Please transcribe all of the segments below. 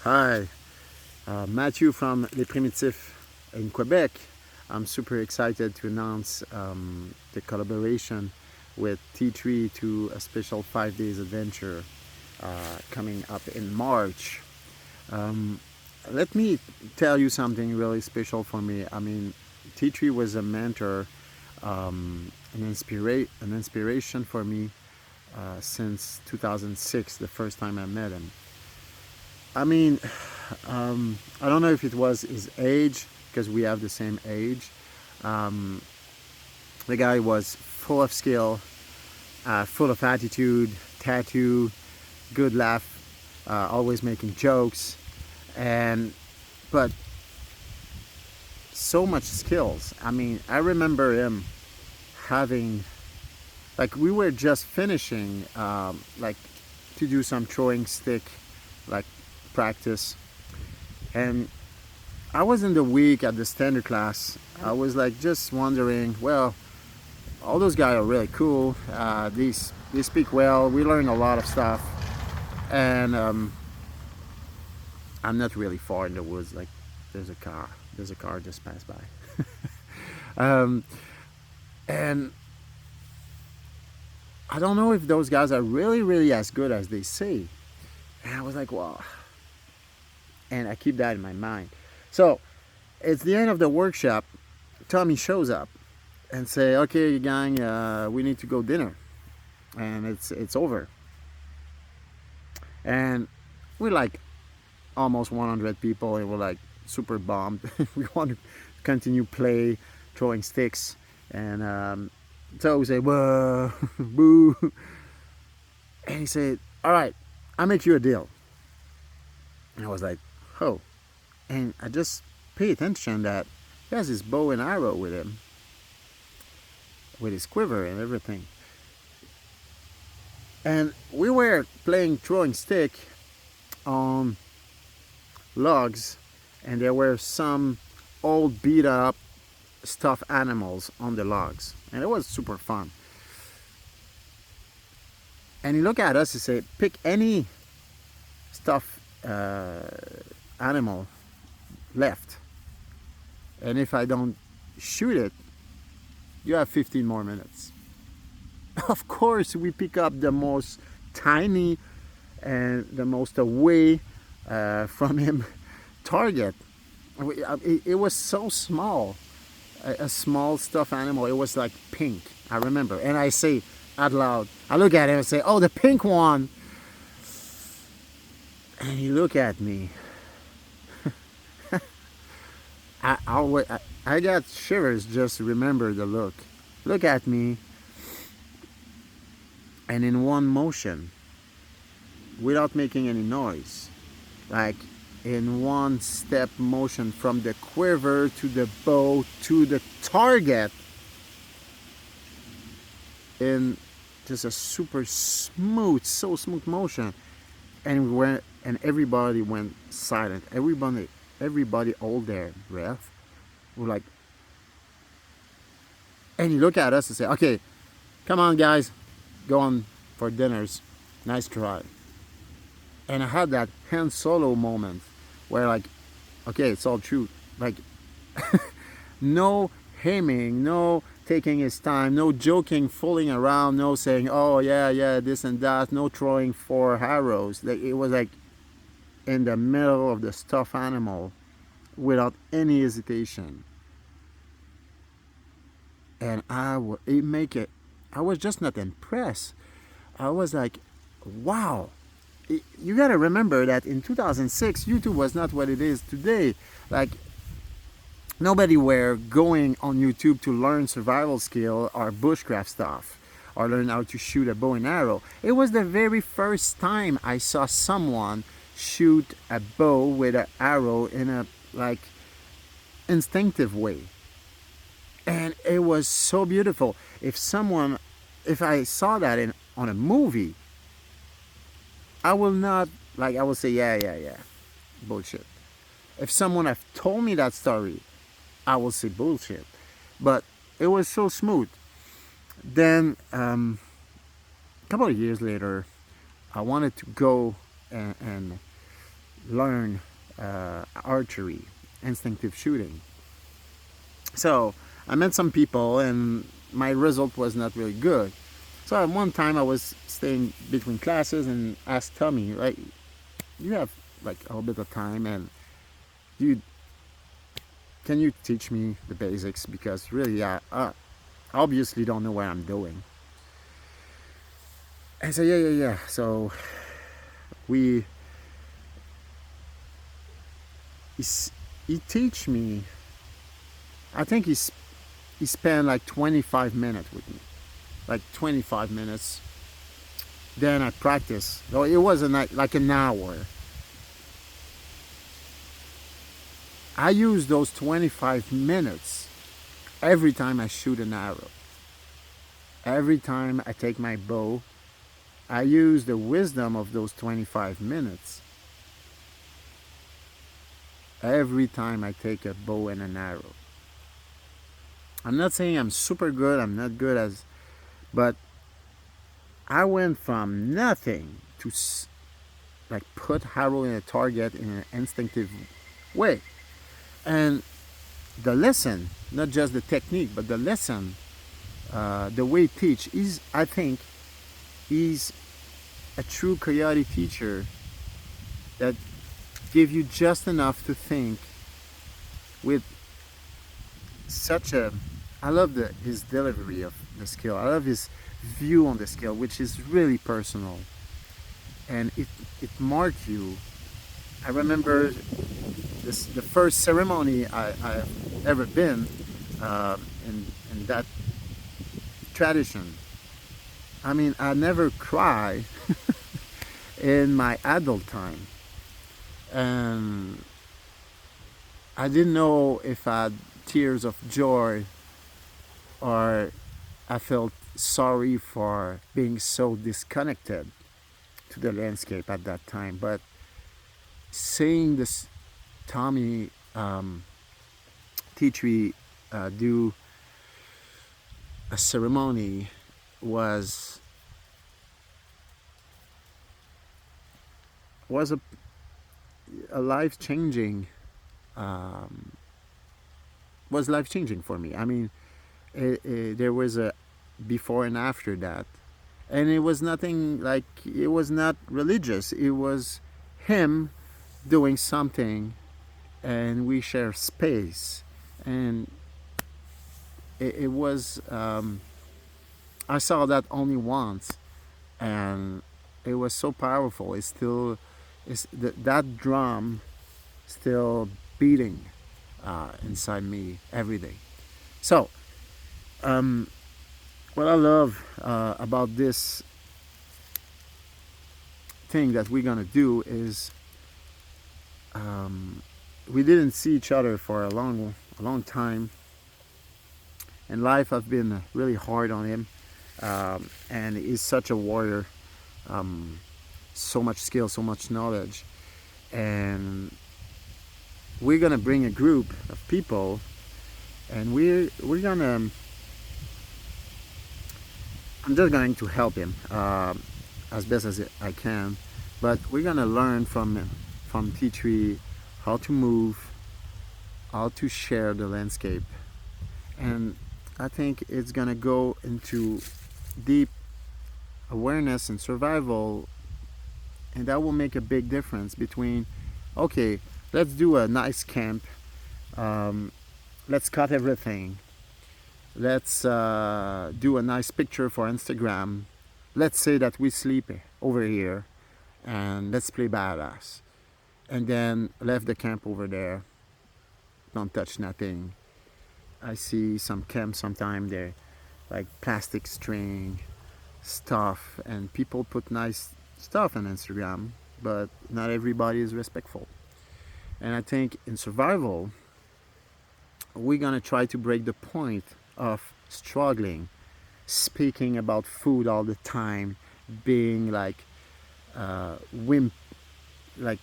Hi, Matthew from Les Primitifs in Quebec. I'm super excited to announce the collaboration with T3 to a special 5 days adventure coming up in March. Um, Let me tell you something really special for me. I mean, T3 was a mentor, an inspiration for me since 2006, the first time I met him. I mean, I don't know if it was his age, because we have the same age. Um, the guy was full of skill, full of attitude, tattoo, good laugh, always making jokes, and but so much skills. I mean, I remember him having, like, we were just finishing, like, to do some throwing stick, like, practice, and I was in the week at the standard class. I was like just wondering, well, all those guys are really cool. They speak well. We learn a lot of stuff, and I'm not really far in the woods. Like, there's a car just passed by, um, and I don't know if those guys are really as good as they say. And I was like, wow, and I keep that in my mind. So it's the end of the workshop. Tommy shows up and say, "Okay, gang, we need to go dinner," and it's over. And we're like almost 100 people, and we're like super bummed. We want to continue play throwing sticks, and so we say, "Whoa, boo," and he said, "All right, I'll make you a deal." And I was like, "Oh," and I just pay attention that he has his bow and arrow with him, with his quiver and everything. And we were playing throwing stick on logs, and there were some old beat up stuffed animals on the logs, and it was super fun. And he looked at us and said, "Pick any stuffed animal left, and if I don't shoot it, you have 15 more minutes." Of course, we pick up the most tiny and the most away from him target. It was so small, a small stuffed animal. It was like pink, I remember. And I say out loud, I look at him and say, "Oh, the pink one." And he look at me. I got shivers just to remember the look. Look at me, and in one motion, without making any noise, like in one step motion from the quiver to the bow to the target, in just a super smooth, so smooth motion, and everybody went silent. Everybody hold their breath. We're like, and he looked at us and said, "Okay, come on, guys, go on for dinners. Nice try." And I had that Han Solo moment where, like, okay, it's all true. Like, no aiming, no taking his time, no joking, fooling around, no saying, "Oh yeah, this and that," no throwing 4 arrows. It was like in the middle of the stuffed animal without any hesitation. And I was just not impressed. I was like, wow. You gotta remember that in 2006, YouTube was not what it is today. Like, nobody were going on YouTube to learn survival skill or bushcraft stuff or learn how to shoot a bow and arrow. It was the very first time I saw someone shoot a bow with an arrow in a, like, instinctive way. And it was so beautiful. If I saw that on a movie, I will not, like, I will say, yeah, bullshit. If someone have told me that story, I will say bullshit. But it was so smooth. Then a couple of years later, I wanted to go and learn archery, instinctive shooting. So I met some people, and my result was not really good. So at one time I was staying between classes and asked Tommy, like, you have like a little bit of time, and you can you teach me the basics, because really I obviously don't know what I'm doing. And so yeah. So we he, he teach me. I think he spent like 25 minutes with me, like 25 minutes. Then I practiced. So it wasn't like an hour. I use those 25 minutes every time I shoot an arrow. Every time I take my bow, I use the wisdom of those 25 minutes every time I take a bow and an arrow. I'm not saying I'm super good, I'm not good as, but I went from nothing to like put arrow in a target in an instinctive way. And the lesson, not just the technique, but the lesson, the way he teach is, I think, he's a true coyote teacher that give you just enough to think with such a. I love his delivery of the skill. I love his view on the skill, which is really personal, and it marked you. I remember the first ceremony I've ever been in that tradition. I mean, I never cry in my adult time, and I didn't know if I had tears of joy or I felt sorry for being so disconnected to the landscape at that time. But seeing this Tommy teach me do a ceremony was was a life changing was life changing for me. I mean, there was a before and after that, and it was nothing like, it was not religious. It was him doing something, and we share space, and it was. I saw that only once, and it was so powerful. It's still, that drum still beating inside me every day. So, what I love about this thing that we're gonna do is, we didn't see each other for a long time, and life has been really hard on him, and he's such a warrior, so much skill, so much knowledge, and we're gonna bring a group of people, and we're gonna. I'm just going to help him as best as I can, but we're gonna learn from T3 how to move, how to share the landscape, and I think it's gonna go into deep awareness and survival, and that will make a big difference between, okay, let's do a nice camp, let's cut everything, let's do a nice picture for Instagram, let's say that we sleep over here, and let's play badass, and then left the camp over there, don't touch nothing. I see some camps sometimes, they're like plastic string stuff, and people put nice stuff on Instagram, but not everybody is respectful. And I think in survival, we're gonna try to break the point of struggling, speaking about food all the time, being like wimp, like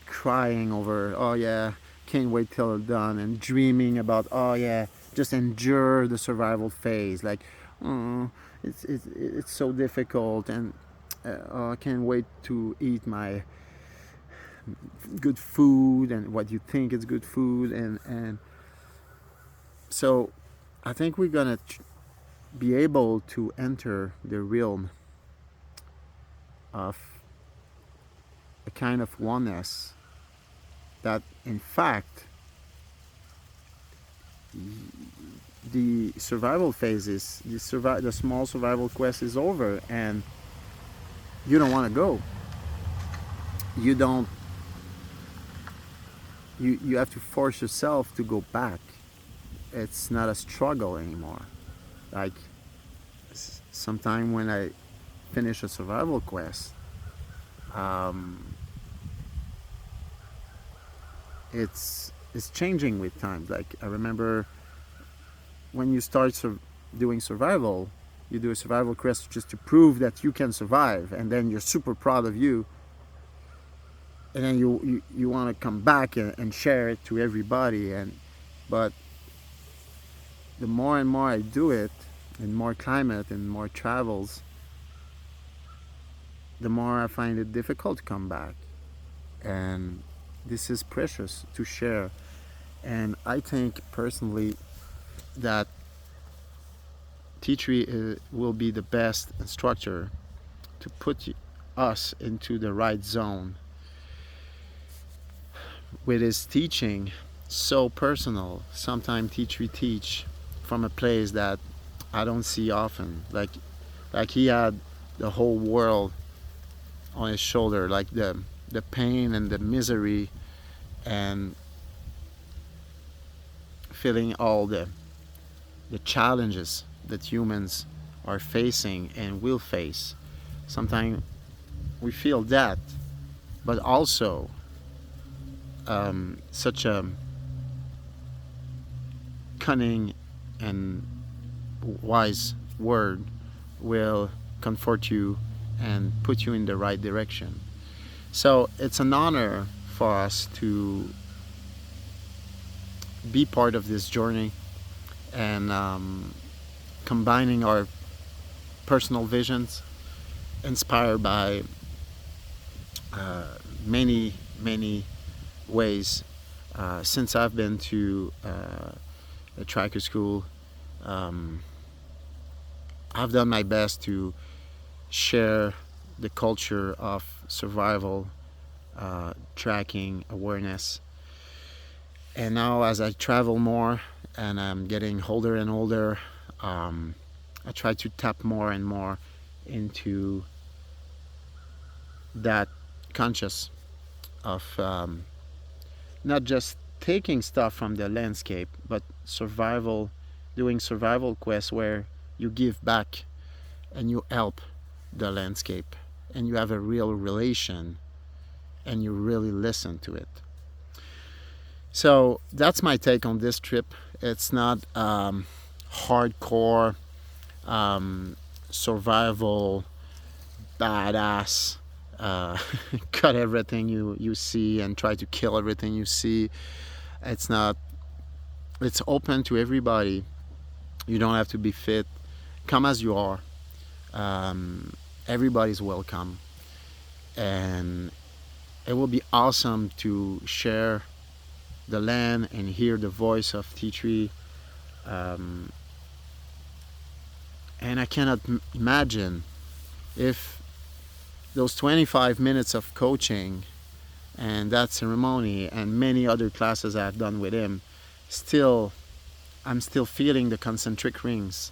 crying over, oh yeah, can't wait till it's done, and dreaming about, oh yeah, just endure the survival phase, like, oh, it's so difficult, and oh, I can't wait to eat my good food and what you think is good food, and so I think we're gonna be able to enter the realm of a kind of oneness that in fact the survival phases, the small survival quest is over, and you don't want to go. You don't. You have to force yourself to go back. It's not a struggle anymore. Like sometime when I finish a survival quest, um, it's changing with time. Like I remember when you start doing survival, you do a survival quest just to prove that you can survive, and then you're super proud of you, and then you want to come back and share it to everybody. And but the more and more I do it, and more climate and more travels, the more I find it difficult to come back. And this is precious to share. And I think personally that T3 will be the best instructor to put us into the right zone with his teaching, so personal. Sometimes T3 teach from a place that I don't see often. Like he had the whole world on his shoulder, like the pain and the misery and feeling all the challenges that humans are facing and will face. Sometimes we feel that, but also such a cunning and wise word will comfort you and put you in the right direction. So it's an honor for us to be part of this journey, and combining our personal visions inspired by many ways. Since I've been to a tracker school, I've done my best to share the culture of survival, tracking, awareness. And now as I travel more and I'm getting older and older, I try to tap more and more into that conscious of not just taking stuff from the landscape, but survival, doing survival quests where you give back and you help the landscape and you have a real relation and you really listen to it. So that's my take on this trip. It's not hardcore survival badass cut everything you see and try to kill everything you see. It's not. It's open to everybody. You don't have to be fit. Come as you are. Everybody's welcome, and it will be awesome to share the land and hear the voice of T3. And I cannot imagine if those 25 minutes of coaching and that ceremony and many other classes I've done with him, I'm still feeling the concentric rings.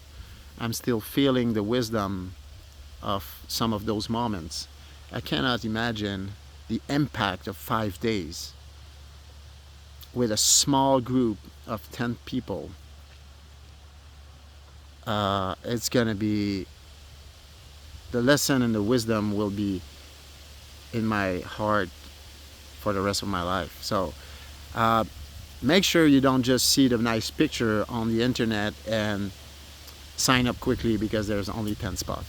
I'm still feeling the wisdom of some of those moments. I cannot imagine the impact of 5 days with a small group of 10 people. It's gonna be, the lesson and the wisdom will be in my heart for the rest of my life. So make sure you don't just see the nice picture on the internet and sign up quickly because there's only 10 spots.